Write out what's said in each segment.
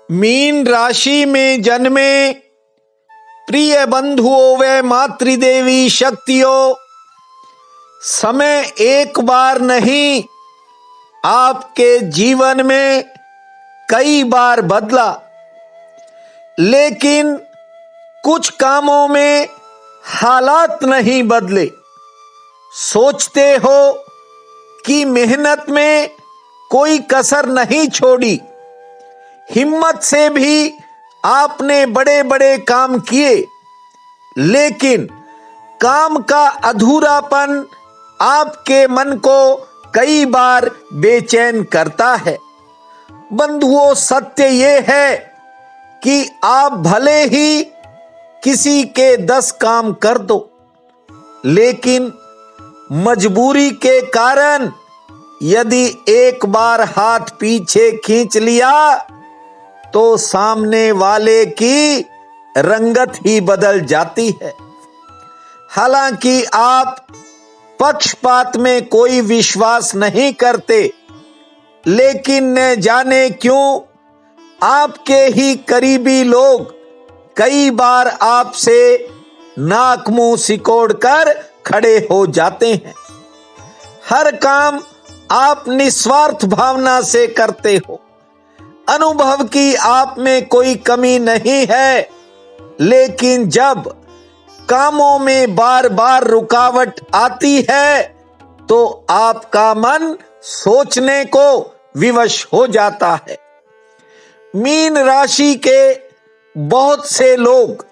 Mean राशि में जन्मे प्रिय बंधुओं व मातृदेवी शक्तियों, समय एक बार नहीं आपके जीवन में कई बार बदला, लेकिन कुछ कामों में हालात नहीं बदले। सोचते हो कि मेहनत में कोई कसर नहीं छोड़ी, हिम्मत से भी आपने बड़े बड़े काम किए, लेकिन काम का अधूरापन आपके मन को कई बार बेचैन करता है। बंधुओं, सत्य ये है कि आप भले ही किसी के 10 काम कर दो, लेकिन मजबूरी के कारण यदि एक बार हाथ पीछे खींच लिया तो सामने वाले की रंगत ही बदल जाती है। हालांकि आप पक्षपात में कोई विश्वास नहीं करते, लेकिन न जाने क्यों आपके ही करीबी लोग कई बार आपसे नाक मुंह सिकोड़ कर खड़े हो जाते हैं। हर काम आप निस्वार्थ भावना से करते हो। अनुभव की आप में कोई कमी नहीं है, लेकिन जब कामों में बार बार रुकावट आती है तो आपका मन सोचने को विवश हो जाता है। मीन राशि के बहुत से लोग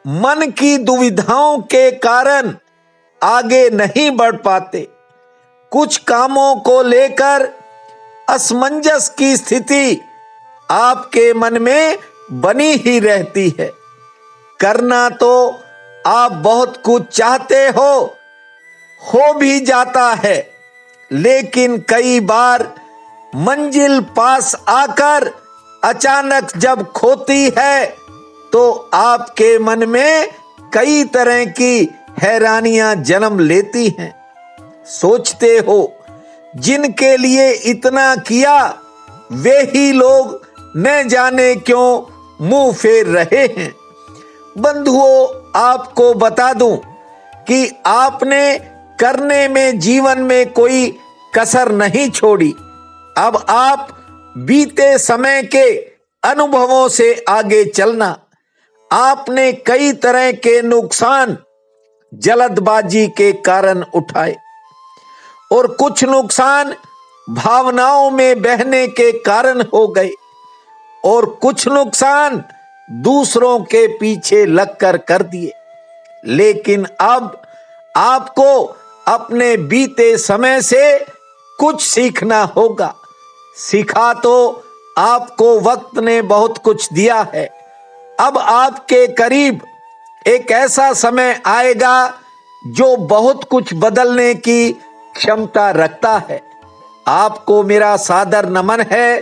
मन की दुविधाओं के कारण आगे नहीं बढ़ पाते। कुछ कामों को लेकर असमंजस की स्थिति आपके मन में बनी ही रहती है। करना तो आप बहुत कुछ चाहते हो भी जाता है, लेकिन कई बार मंजिल पास आकर अचानक जब खोती है तो आपके मन में कई तरह की हैरानियां जन्म लेती हैं। सोचते हो जिनके लिए इतना किया वे ही लोग न जाने क्यों मुंह फेर रहे हैं। बंधुओं, आपको बता दूं कि आपने करने में जीवन में कोई कसर नहीं छोड़ी। अब आप बीते समय के अनुभवों से आगे चलना। आपने कई तरह के नुकसान जल्दबाजी के कारण उठाए और कुछ नुकसान भावनाओं में बहने के कारण हो गए और कुछ नुकसान दूसरों के पीछे लगकर कर दिए। लेकिन अब आपको अपने बीते समय से कुछ सीखना होगा। सीखा तो आपको वक्त ने बहुत कुछ दिया है। अब आपके करीब एक ऐसा समय आएगा जो बहुत कुछ बदलने की क्षमता रखता है। आपको मेरा सादर नमन है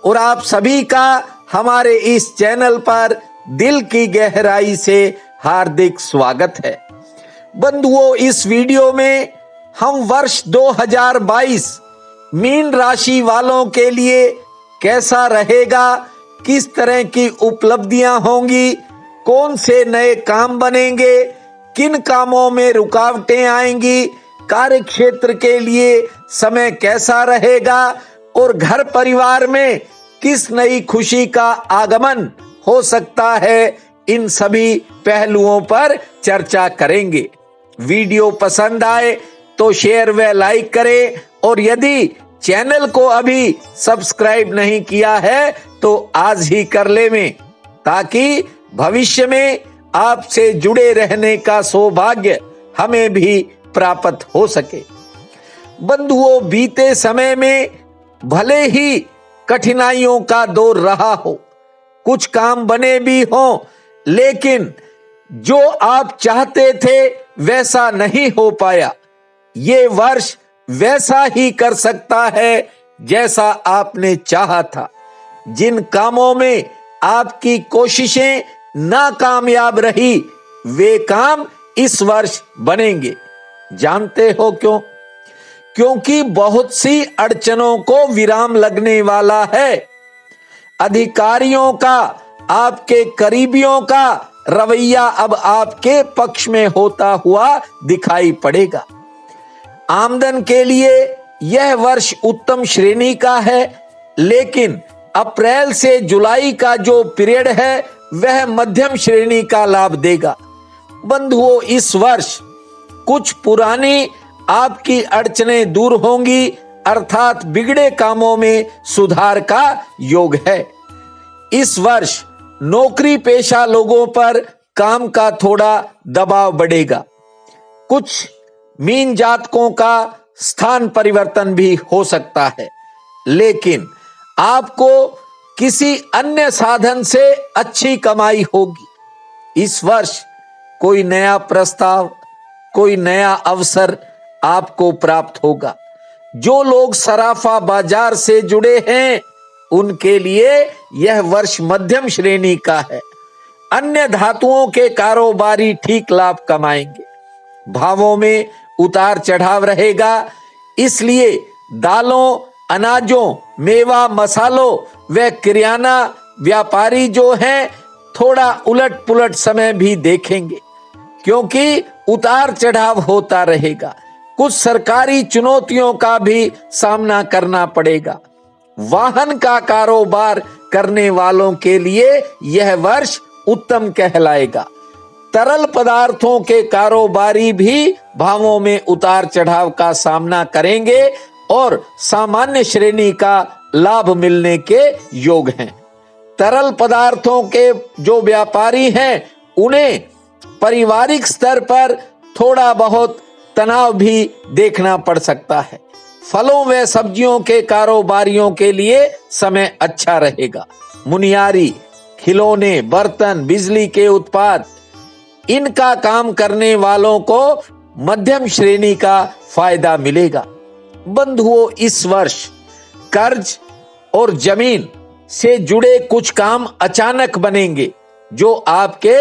और आप सभी का हमारे इस चैनल पर दिल की गहराई से हार्दिक स्वागत है। बंधुओं, इस वीडियो में हम वर्ष 2022 मीन राशि वालों के लिए कैसा रहेगा, किस तरह की उपलब्धियां होंगी, कौन से नए काम बनेंगे, किन कामों में रुकावटें आएंगी, कार्य क्षेत्र के लिए समय कैसा रहेगा और घर परिवार में किस नई खुशी का आगमन हो सकता है, इन सभी पहलुओं पर चर्चा करेंगे। वीडियो पसंद आए तो शेयर व लाइक करें और यदि चैनल को अभी सब्सक्राइब नहीं किया है तो आज ही कर लें, ताकि भविष्य में आपसे जुड़े रहने का सौभाग्य हमें भी प्राप्त हो सके। बंधुओं, बीते समय में भले ही कठिनाइयों का दौर रहा हो, कुछ काम बने भी हों, लेकिन जो आप चाहते थे वैसा नहीं हो पाया। ये वर्ष वैसा ही कर सकता है जैसा आपने चाहा था। जिन कामों में आपकी कोशिशें नाकामयाब रही, वे काम इस वर्ष बनेंगे। जानते हो क्यों? क्योंकि बहुत सी अड़चनों को विराम लगने वाला है। अधिकारियों का, आपके करीबियों का रवैया अब आपके पक्ष में होता हुआ दिखाई पड़ेगा। आमदन के लिए यह वर्ष उत्तम श्रेणी का है, लेकिन अप्रैल से जुलाई का जो पीरियड है वह मध्यम श्रेणी का लाभ देगा। बंधुओं, इस वर्ष कुछ पुरानी आपकी अड़चनें दूर होंगी, अर्थात बिगड़े कामों में सुधार का योग है। इस वर्ष नौकरी पेशा लोगों पर काम का थोड़ा दबाव बढ़ेगा। कुछ मीन जातकों का स्थान परिवर्तन भी हो सकता है, लेकिन आपको किसी अन्य साधन से अच्छी कमाई होगी। इस वर्ष कोई नया प्रस्ताव, कोई नया अवसर आपको प्राप्त होगा। जो लोग सराफा बाजार से जुड़े हैं उनके लिए यह वर्ष मध्यम श्रेणी का है। अन्य धातुओं के कारोबारी ठीक लाभ कमाएंगे। भावों में उतार चढ़ाव रहेगा, इसलिए दालों, अनाजों, मेवा, मसालों व किराना व्यापारी जो हैं थोड़ा उलट पुलट समय भी देखेंगे, क्योंकि उतार चढ़ाव होता रहेगा। कुछ सरकारी चुनौतियों का भी सामना करना पड़ेगा। वाहन का कारोबार करने वालों के लिए यह वर्ष उत्तम कहलाएगा। तरल पदार्थों के कारोबारी भी भावों में उतार चढ़ाव का सामना करेंगे और सामान्य श्रेणी का लाभ मिलने के योग हैं। तरल पदार्थों के जो व्यापारी हैं उन्हें पारिवारिक स्तर पर थोड़ा बहुत तनाव भी देखना पड़ सकता है। फलों व सब्जियों के कारोबारियों के लिए समय अच्छा रहेगा। मुनियारी, खिलौने, बर्तन, बिजली के उत्पाद, इनका काम करने वालों को मध्यम श्रेणी का फायदा मिलेगा। बंधुओं, इस वर्ष कर्ज और जमीन से जुड़े कुछ काम अचानक बनेंगे जो आपके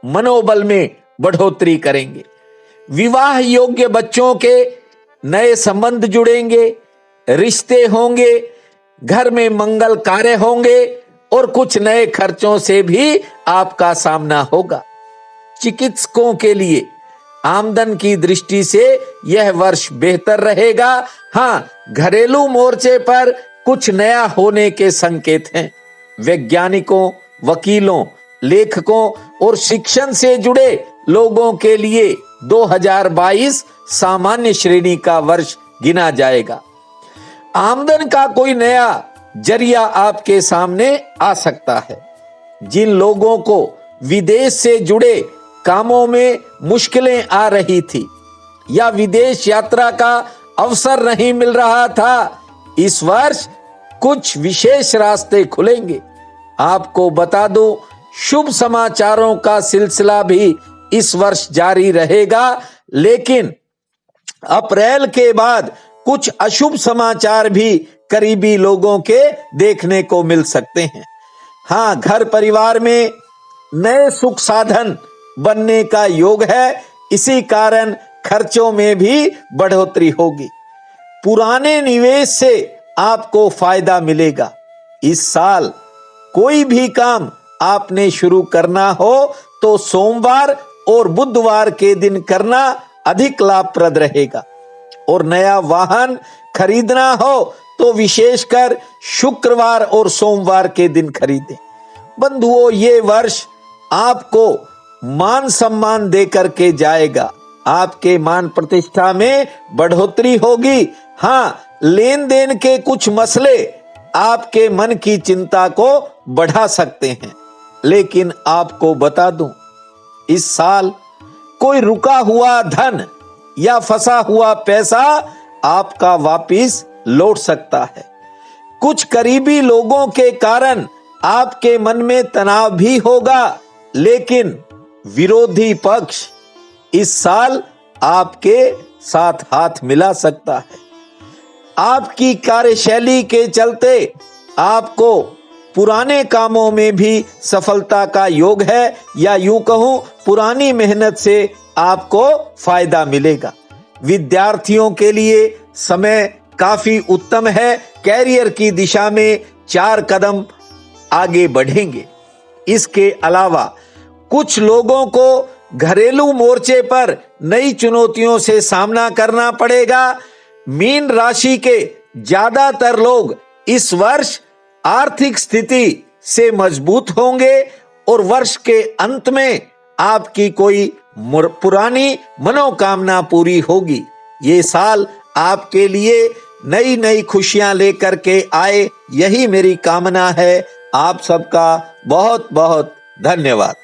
मनोबल में बढ़ोतरी करेंगे। विवाह योग्य बच्चों के नए संबंध जुड़ेंगे, रिश्ते होंगे, घर में मंगल कार्य होंगे और कुछ नए खर्चों से भी आपका सामना होगा। चिकित्सकों के लिए आमदन की दृष्टि से यह वर्ष बेहतर रहेगा। हाँ, घरेलू मोर्चे पर कुछ नया होने के संकेत हैं। वैज्ञानिकों, वकीलों, लेखकों और शिक्षण से जुड़े लोगों के लिए 2022 सामान्य श्रेणी का वर्ष गिना जाएगा। आमदन का कोई नया जरिया आपके सामने आ सकता है। जिन लोगों को विदेश से जुड़े कामों में मुश्किलें आ रही थी या विदेश यात्रा का अवसर नहीं मिल रहा था, इस वर्ष कुछ विशेष रास्ते खुलेंगे। आपको बता दूं, शुभ समाचारों का सिलसिला भी इस वर्ष जारी रहेगा, लेकिन अप्रैल के बाद कुछ अशुभ समाचार भी करीबी लोगों के देखने को मिल सकते हैं। हाँ, घर परिवार में नए सुख साधन बनने का योग है, इसी कारण खर्चों में भी बढ़ोतरी होगी। पुराने निवेश से आपको फायदा मिलेगा। इस साल कोई भी काम आपने शुरू करना हो तो सोमवार और बुधवार के दिन करना अधिक लाभप्रद रहेगा, और नया वाहन खरीदना हो तो विशेषकर शुक्रवार और सोमवार के दिन खरीदें। बंधुओं, ये वर्ष आपको मान सम्मान देकर के जाएगा। आपके मान प्रतिष्ठा में बढ़ोतरी होगी। हाँ, लेन देन के कुछ मसले आपके मन की चिंता को बढ़ा सकते हैं, लेकिन आपको बता दूं, इस साल कोई रुका हुआ धन या फंसा हुआ पैसा आपका वापिस लौट सकता है। कुछ करीबी लोगों के कारण आपके मन में तनाव भी होगा, लेकिन विरोधी पक्ष इस साल आपके साथ हाथ मिला सकता है। आपकी कार्यशैली के चलते आपको पुराने कामों में भी सफलता का योग है, या यूं कहूं पुरानी मेहनत से आपको फायदा मिलेगा। विद्यार्थियों के लिए समय काफी उत्तम है। कैरियर की दिशा में 4 कदम आगे बढ़ेंगे। इसके अलावा कुछ लोगों को घरेलू मोर्चे पर नई चुनौतियों से सामना करना पड़ेगा। मीन राशि के ज्यादातर लोग इस वर्ष आर्थिक स्थिति से मजबूत होंगे और वर्ष के अंत में आपकी कोई पुरानी मनोकामना पूरी होगी। ये साल आपके लिए नई नई खुशियां लेकर के आए, यही मेरी कामना है। आप सबका बहुत बहुत धन्यवाद।